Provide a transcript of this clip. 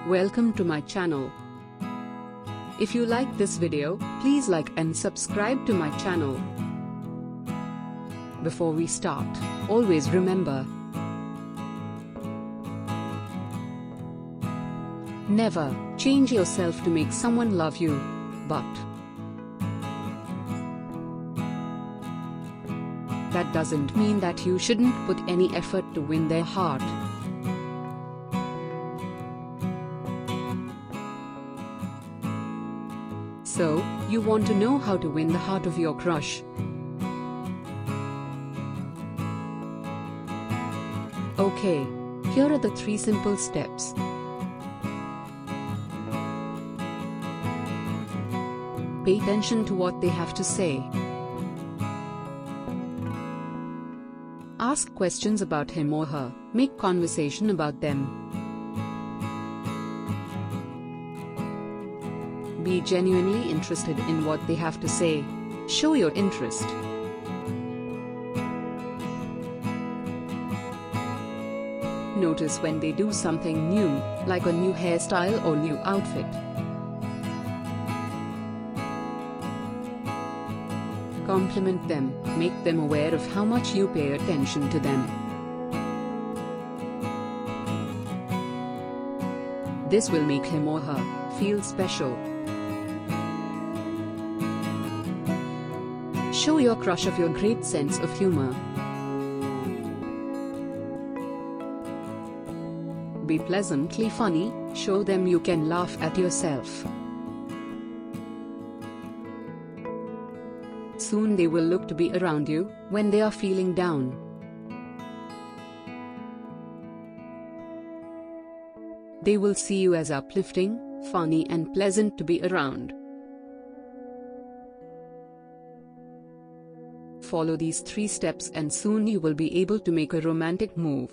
Welcome to my channel. If you like this video, please like and subscribe to my channel. Before we start, always remember, never change yourself to make someone love you, but that doesn't mean that you shouldn't put any effort to win their heart. So, you want to know how to win the heart of your crush? Okay, here are the 3 simple steps. Pay attention to what they have to say. Ask questions about him or her, make conversation about them. Be genuinely interested in what they have to say. Show your interest. Notice when they do something new, like a new hairstyle or new outfit. Compliment them, make them aware of how much you pay attention to them. This will make him or her feel special. Show your crush of your great sense of humor. Be pleasantly funny, show them you can laugh at yourself. Soon they will look to be around you when they are feeling down. They will see you as uplifting, funny and pleasant to be around. Follow these 3 steps and soon you will be able to make a romantic move.